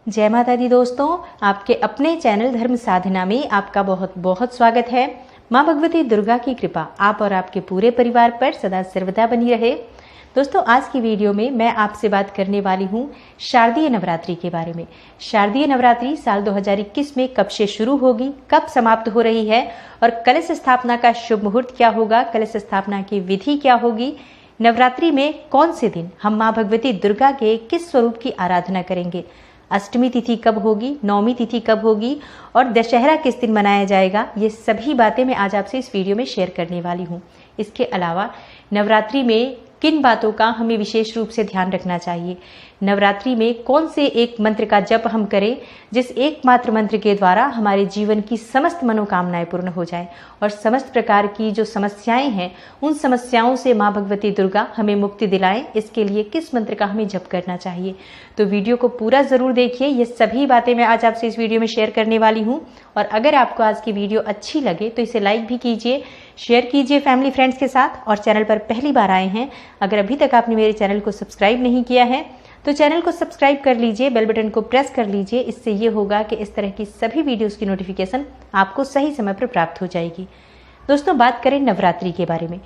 जय माता दी दोस्तों, आपके अपने चैनल धर्म साधना में आपका बहुत बहुत स्वागत है। माँ भगवती दुर्गा की कृपा आप और आपके पूरे परिवार पर सदा सर्वदा बनी रहे। दोस्तों, आज की वीडियो में मैं आपसे बात करने वाली हूँ शारदीय नवरात्रि के बारे में। शारदीय नवरात्रि साल 2021 में कब से शुरू होगी, कब समाप्त हो रही है और कलश स्थापना का शुभ मुहूर्त क्या होगा, कलश स्थापना की विधि क्या होगी, नवरात्रि में कौन से दिन हम माँ भगवती दुर्गा के किस स्वरूप की आराधना करेंगे, अष्टमी तिथि कब होगी, नवमी तिथि कब होगी और दशहरा किस दिन मनाया जाएगा, ये सभी बातें मैं आज आपसे इस वीडियो में शेयर करने वाली हूँ। इसके अलावा नवरात्रि में किन बातों का हमें विशेष रूप से ध्यान रखना चाहिए, नवरात्रि में कौन से एक मंत्र का जप हम करें जिस एकमात्र मंत्र के द्वारा हमारे जीवन की समस्त मनोकामनाएं पूर्ण हो जाए और समस्त प्रकार की जो समस्याएं हैं उन समस्याओं से माँ भगवती दुर्गा हमें मुक्ति दिलाएं, इसके लिए किस मंत्र का हमें जप करना चाहिए। तो वीडियो को पूरा जरूर देखिए, ये सभी बातें मैं आज आपसे इस वीडियो में शेयर करने वाली हूँ। और अगर आपको आज की वीडियो अच्छी लगे तो इसे लाइक भी कीजिए, शेयर कीजिए फैमिली फ्रेंड्स के साथ। और चैनल पर पहली बार आए हैं, अगर अभी तक आपने मेरे चैनल को सब्सक्राइब नहीं किया है तो चैनल को सब्सक्राइब कर लीजिए, बेल बटन को प्रेस कर लीजिए। इससे ये होगा कि इस तरह की सभी वीडियोस की नोटिफिकेशन आपको सही समय पर प्राप्त हो जाएगी। दोस्तों, बात करें नवरात्रि के बारे में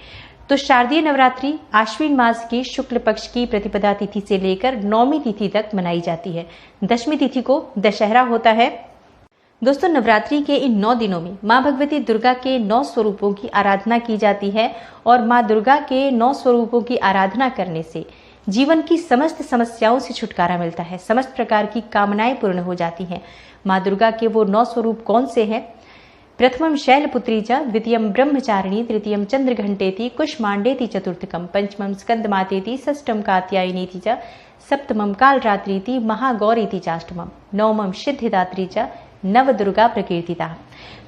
तो शारदीय नवरात्रि आश्विन मास की शुक्ल पक्ष की प्रतिपदा तिथि से लेकर नौमी तिथि तक मनाई जाती है। दशमी तिथि को दशहरा होता है। दोस्तों, नवरात्रि के इन 9 दिनों में माँ भगवती दुर्गा के 9 स्वरूपों की आराधना की जाती है और माँ दुर्गा के 9 स्वरूपों की आराधना करने से जीवन की समस्त समस्याओं से छुटकारा मिलता है, समस्त प्रकार की कामनाएं पूर्ण हो जाती हैं। माँ दुर्गा के वो 9 स्वरूप कौन से हैं? प्रथमम शैलपुत्री च, द्वितीयम ब्रह्मचारिणी, तृतीयम चंद्रघंटेति, कुष्मांडेति चतुर्थकम, पंचमम स्कंदमातेति, षष्ठम कात्यायनीति च, सप्तमम कालरात्रीति, महागौरीति चाष्टमम, नवमम सिद्धिदात्री च, नव दुर्गा प्रकीर्तिता।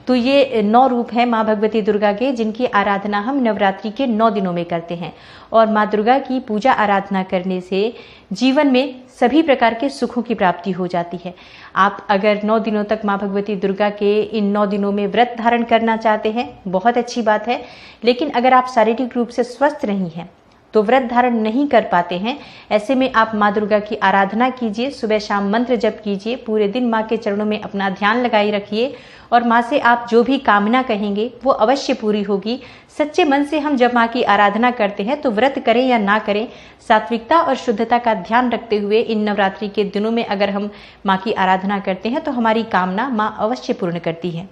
तो ये 9 रूप हैं माँ भगवती दुर्गा के, जिनकी आराधना हम नवरात्रि के 9 दिनों में करते हैं। और माँ दुर्गा की पूजा आराधना करने से जीवन में सभी प्रकार के सुखों की प्राप्ति हो जाती है। आप अगर 9 दिनों तक माँ भगवती दुर्गा के इन 9 दिनों में व्रत धारण करना चाहते हैं, बहुत अच्छी बात है। लेकिन अगर आप शारीरिक रूप से स्वस्थ नहीं हैं तो व्रत धारण नहीं कर पाते हैं, ऐसे में आप माँ दुर्गा की आराधना कीजिए, सुबह शाम मंत्र जप कीजिए, पूरे दिन माँ के चरणों में अपना ध्यान लगाए रखिए और माँ से आप जो भी कामना कहेंगे वो अवश्य पूरी होगी। सच्चे मन से हम जब माँ की आराधना करते हैं तो व्रत करें या ना करें, सात्विकता और शुद्धता का ध्यान रखते हुए इन नवरात्रि के दिनों में अगर हम माँ की आराधना करते हैं तो हमारी कामना माँ अवश्य पूर्ण करती है।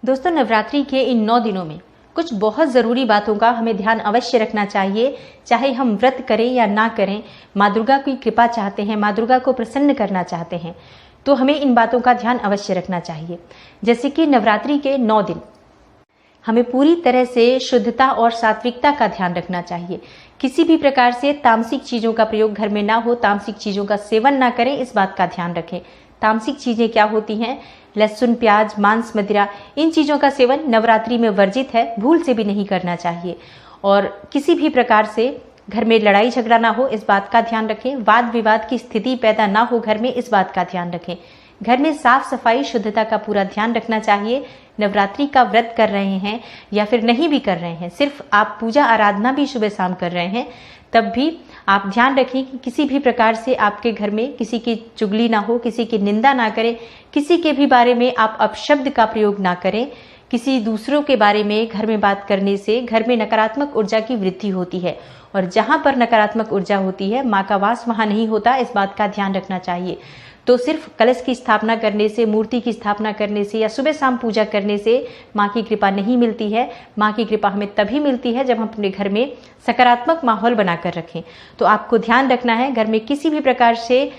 दोस्तों, नवरात्रि के इन 9 दिनों में कुछ बहुत ज़रूरी बातों का हमें ध्यान अवश्य रखना चाहिए, चाहे हम व्रत करें या ना करें। माँ दुर्गा की कृपा चाहते हैं, माँ दुर्गा को प्रसन्न करना चाहते हैं तो हमें इन बातों का ध्यान अवश्य रखना चाहिए। जैसे कि नवरात्रि के 9 दिन हमें पूरी तरह से शुद्धता और सात्विकता का ध्यान रखना चाहिए। किसी भी प्रकार से तामसिक चीज़ों का प्रयोग घर में ना हो, तामसिक चीज़ों का सेवन ना करें, इस बात का ध्यान रखें। तामसिक चीज़ें क्या होती हैं? लहसुन, प्याज, मांस, मदिरा, इन चीज़ों का सेवन नवरात्रि में वर्जित है, भूल से भी नहीं करना चाहिए। और किसी भी प्रकार से घर में लड़ाई झगड़ा ना हो, इस बात का ध्यान रखें। वाद विवाद की स्थिति पैदा ना हो घर में, इस बात का ध्यान रखें। घर में साफ सफाई शुद्धता का पूरा ध्यान रखना चाहिए। नवरात्रि का व्रत कर रहे हैं या फिर नहीं भी कर रहे हैं, सिर्फ आप पूजा आराधना भी सुबह शाम कर रहे हैं, तब भी आप ध्यान रखें कि किसी भी प्रकार से आपके घर में किसी की चुगली ना हो, किसी की निंदा ना करें, किसी के भी बारे में आप अपशब्द का प्रयोग ना करें। किसी दूसरों के बारे में घर में बात करने से घर में नकारात्मक ऊर्जा की वृद्धि होती है और जहां पर नकारात्मक ऊर्जा होती है माँ का वास वहां नहीं होता, इस बात का ध्यान रखना चाहिए। तो सिर्फ कलश की स्थापना करने से, मूर्ति की स्थापना करने से या सुबह शाम पूजा करने से माँ की कृपा नहीं मिलती है। माँ की कृपा हमें तभी मिलती है जब हम अपने घर में सकारात्मक माहौल बनाकर रखें। तो आपको ध्यान रखना है, घर में किसी भी प्रकार से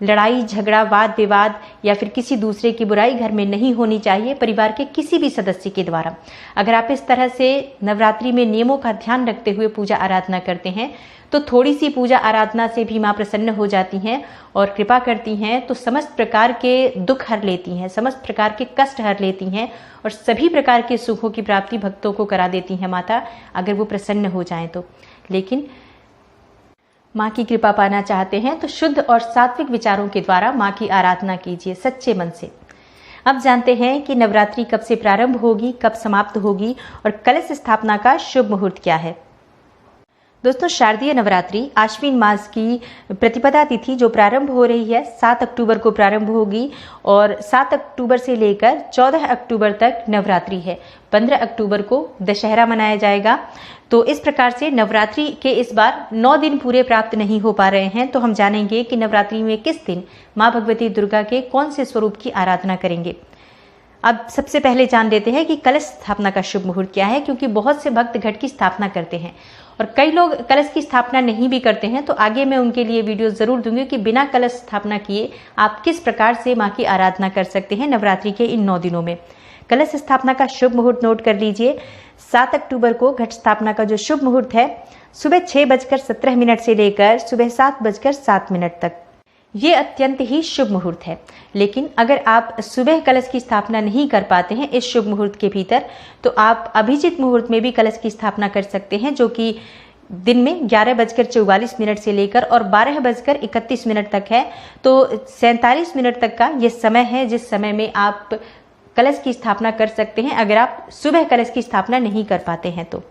लड़ाई झगड़ा, वाद विवाद या फिर किसी दूसरे की बुराई घर में नहीं होनी चाहिए, परिवार के किसी भी सदस्य के द्वारा। अगर आप इस तरह से नवरात्रि में नियमों का ध्यान रखते हुए पूजा आराधना करते हैं तो थोड़ी सी पूजा आराधना से भी माँ प्रसन्न हो जाती हैं और कृपा करती हैं, तो समस्त प्रकार के दुख हर लेती हैं, समस्त प्रकार के कष्ट हर लेती हैं और सभी प्रकार के सुखों की प्राप्ति भक्तों को करा देती हैं माता, अगर वो प्रसन्न हो जाएं तो। लेकिन माँ की कृपा पाना चाहते हैं तो शुद्ध और सात्विक विचारों के द्वारा माँ की आराधना कीजिए सच्चे मन से। अब जानते हैं कि नवरात्रि कब से प्रारंभ होगी, कब समाप्त होगी और कलश स्थापना का शुभ मुहूर्त क्या है। दोस्तों, शारदीय नवरात्रि आश्विन मास की प्रतिपदा तिथि जो प्रारंभ हो रही है 7 अक्टूबर को प्रारंभ होगी और 7 अक्टूबर से लेकर 14 अक्टूबर तक नवरात्रि है। 15 अक्टूबर को दशहरा मनाया जाएगा। तो इस प्रकार से नवरात्रि के इस बार 9 दिन पूरे प्राप्त नहीं हो पा रहे हैं। तो हम जानेंगे कि नवरात्रि में किस दिन माँ भगवती दुर्गा के कौन से स्वरूप की आराधना करेंगे। अब सबसे पहले जान लेते हैं कि कलश स्थापना का शुभ मुहूर्त क्या है, क्योंकि बहुत से भक्त घट की स्थापना करते हैं और कई लोग कलश की स्थापना नहीं भी करते हैं। तो आगे मैं उनके लिए वीडियो जरूर दूंगी कि बिना कलश स्थापना किए आप किस प्रकार से माँ की आराधना कर सकते हैं नवरात्रि के इन 9 दिनों में। कलश स्थापना का शुभ मुहूर्त नोट कर लीजिए। 7 अक्टूबर को घट स्थापना का जो शुभ मुहूर्त है सुबह 6:17 से लेकर सुबह 7:07 तक, ये अत्यंत ही शुभ मुहूर्त है। लेकिन अगर आप सुबह कलश की स्थापना नहीं कर पाते हैं इस शुभ मुहूर्त के भीतर, तो आप अभिजित मुहूर्त में भी कलश की स्थापना कर सकते हैं, जो कि दिन में 11:44 से लेकर और 12:31 तक है। तो 47 मिनट तक का ये समय है जिस समय में आप कलश की स्थापना कर सकते हैं, अगर आप सुबह कलश की स्थापना नहीं कर पाते हैं तो।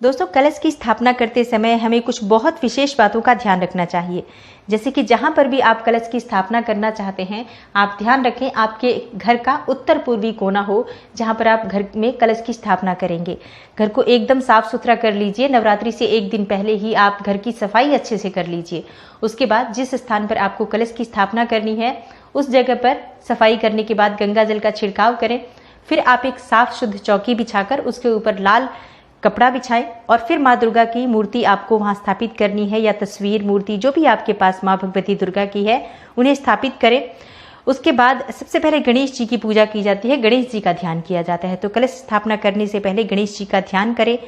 दोस्तों, कलश की स्थापना करते समय हमें कुछ बहुत विशेष बातों का ध्यान रखना चाहिए। जैसे कि जहां पर भी आप कलश की स्थापना करना चाहते हैं, आप ध्यान रखें आपके घर का उत्तर पूर्वी कोना हो जहां पर आप घर में कलश की स्थापना करेंगे। घर को एकदम साफ सुथरा कर लीजिए। नवरात्रि से एक दिन पहले ही आप घर की सफाई अच्छे से कर लीजिए। उसके बाद जिस स्थान पर आपको कलश की स्थापना करनी है उस जगह पर सफाई करने के बाद गंगा जल का छिड़काव करें। फिर आप एक साफ शुद्ध चौकी बिछाकर उसके ऊपर लाल कपड़ा बिछाएं और फिर माँ दुर्गा की मूर्ति आपको वहां स्थापित करनी है, या तस्वीर, मूर्ति जो भी आपके पास माँ भगवती दुर्गा की है उन्हें स्थापित करें। उसके बाद सबसे पहले गणेश जी की पूजा की जाती है, गणेश जी का ध्यान किया जाता है। तो कलश स्थापना करने से पहले गणेश जी का ध्यान करें,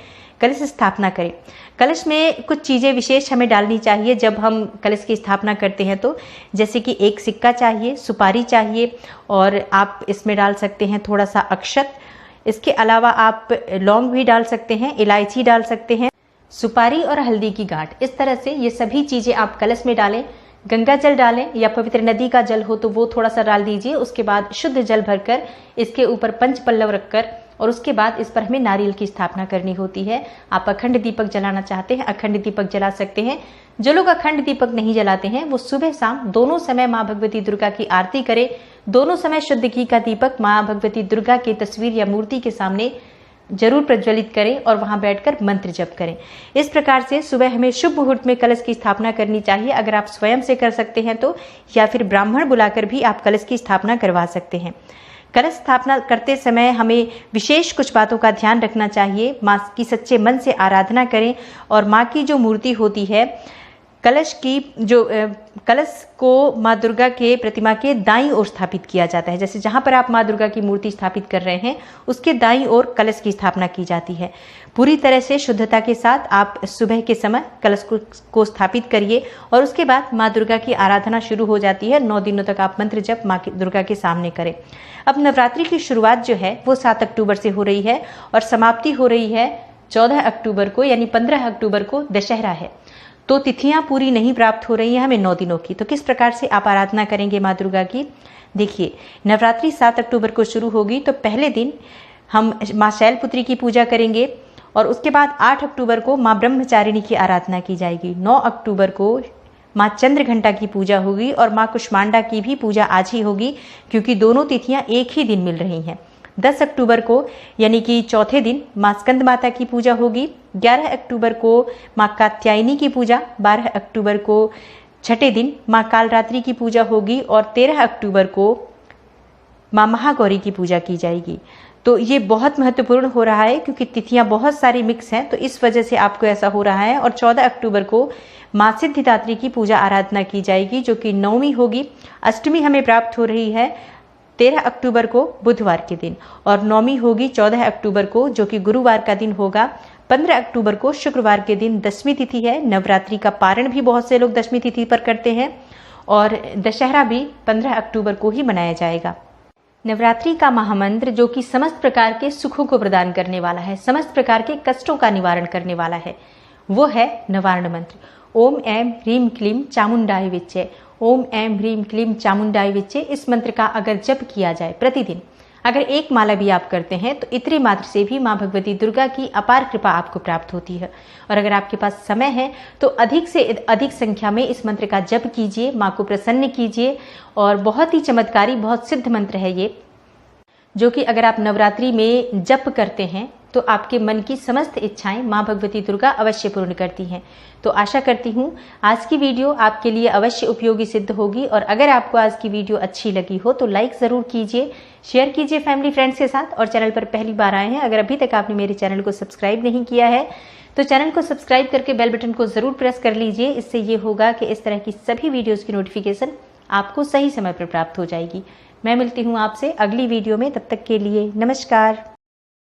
कलश स्थापना करें। कलश में कुछ चीज़ें विशेष हमें डालनी चाहिए जब हम कलश की स्थापना करते हैं। तो जैसे कि एक सिक्का चाहिए, सुपारी चाहिए और आप इसमें डाल सकते हैं थोड़ा सा अक्षत। इसके अलावा आप लौंग भी डाल सकते हैं, इलायची डाल सकते हैं, सुपारी और हल्दी की गांठ। इस तरह से ये सभी चीज़ें आप कलश में डालें। गंगा जल डालें या पवित्र नदी का जल हो तो वो थोड़ा सा डाल दीजिए। उसके बाद शुद्ध जल भरकर इसके ऊपर पंच पल्लव रखकर और उसके बाद इस पर हमें नारियल की स्थापना करनी होती है। आप अखंड दीपक जलाना चाहते हैं, अखंड दीपक जला सकते हैं। जो लोग अखंड दीपक नहीं जलाते हैं वो सुबह शाम दोनों समय माँ भगवती दुर्गा की आरती करें। दोनों समय शुद्ध घी का दीपक माँ भगवती दुर्गा की तस्वीर या मूर्ति के सामने जरूर प्रज्वलित करें और वहां बैठकर मंत्र जप करें। इस प्रकार से सुबह हमें शुभ मुहूर्त में कलश की स्थापना करनी चाहिए। अगर आप स्वयं से कर सकते हैं तो, या फिर ब्राह्मण बुलाकर भी आप कलश की स्थापना करवा सकते हैं। कलश स्थापना करते समय हमें विशेष कुछ बातों का ध्यान रखना चाहिए। माँ की सच्चे मन से आराधना करें और माँ की जो मूर्ति होती है कलश की, जो कलश को माँ दुर्गा के प्रतिमा के दाईं ओर स्थापित किया जाता है। जैसे जहाँ पर आप माँ दुर्गा की मूर्ति स्थापित कर रहे हैं उसके दाईं ओर कलश की स्थापना की जाती है। पूरी तरह से शुद्धता के साथ आप सुबह के समय कलश को स्थापित करिए और उसके बाद माँ दुर्गा की आराधना शुरू हो जाती है। 9 दिनों तक आप मंत्र जप माँ दुर्गा के सामने करें। अब नवरात्रि की शुरुआत जो है वो 7 अक्टूबर से हो रही है और समाप्ति हो रही है 14 अक्टूबर को, यानी 15 अक्टूबर को दशहरा है। तो तिथियां पूरी नहीं प्राप्त हो रही हैं हमें 9 दिनों की। तो किस प्रकार से आप आराधना करेंगे माँ दुर्गा की? देखिए, नवरात्रि 7 अक्टूबर को शुरू होगी तो पहले दिन हम माँ शैलपुत्री की पूजा करेंगे और उसके बाद 8 अक्टूबर को माँ ब्रह्मचारिणी की आराधना की जाएगी। 9 अक्टूबर को माँ चंद्रघंटा की पूजा होगी और माँ कुष्मांडा की भी पूजा आज ही होगी, क्योंकि दोनों तिथियां एक ही दिन मिल रही हैं। 10 अक्टूबर को यानी कि चौथे दिन माँ स्कंद माता की पूजा होगी। 11 अक्टूबर को माँ कात्यायनी की पूजा, 12 अक्टूबर को छठे दिन माँ कालरात्रि की पूजा होगी और 13 अक्टूबर को माँ महागौरी की पूजा की जाएगी। तो ये बहुत महत्वपूर्ण हो रहा है क्योंकि तिथियां बहुत सारी मिक्स हैं, तो इस वजह से आपको ऐसा हो रहा है। और 14 अक्टूबर को माँ सिद्धिदात्री की पूजा आराधना की जाएगी जो कि नवमी होगी। अष्टमी हमें प्राप्त हो रही है 13 अक्टूबर को बुधवार के दिन और नवमी होगी 14 अक्टूबर को जो कि गुरुवार का दिन होगा। 15 अक्टूबर को शुक्रवार के दिन दशमी तिथि है। नवरात्रि का पारण भी बहुत से लोग दशमी तिथि पर करते हैं और दशहरा भी 15 अक्टूबर को ही मनाया जाएगा। नवरात्रि का महामंत्र जो कि समस्त प्रकार के सुखों को प्रदान करने वाला है, समस्त प्रकार के कष्टों का निवारण करने वाला है, वो है निवारण मंत्र। ओम ऐं ह्रीं क्लीं चामुंडाय विच्चे। ओम ऐं ह्रीं क्लीं चामुंडाय विच्चे। इस मंत्र का अगर जप किया जाए प्रतिदिन, अगर एक माला भी आप करते हैं तो इतने मात्र से भी माँ भगवती दुर्गा की अपार कृपा आपको प्राप्त होती है। और अगर आपके पास समय है तो अधिक से अधिक संख्या में इस मंत्र का जप कीजिए, माँ को प्रसन्न कीजिए। और बहुत ही चमत्कारी, बहुत सिद्ध मंत्र है ये, जो कि अगर आप नवरात्रि में जप करते हैं तो आपके मन की समस्त इच्छाएं माँ भगवती दुर्गा अवश्य पूर्ण करती हैं। तो आशा करती हूँ आज की वीडियो आपके लिए अवश्य उपयोगी सिद्ध होगी। और अगर आपको आज की वीडियो अच्छी लगी हो तो लाइक ज़रूर कीजिए, शेयर कीजिए फैमिली फ्रेंड्स के साथ। और चैनल पर पहली बार आए हैं, अगर अभी तक आपने मेरे चैनल को सब्सक्राइब नहीं किया है तो चैनल को सब्सक्राइब करके बेल बटन को ज़रूर प्रेस कर लीजिए। इससे ये होगा कि इस तरह की सभी वीडियोज़ की नोटिफिकेशन आपको सही समय पर प्राप्त हो जाएगी। मैं मिलती हूँ आपसे अगली वीडियो में, तब तक के लिए नमस्कार।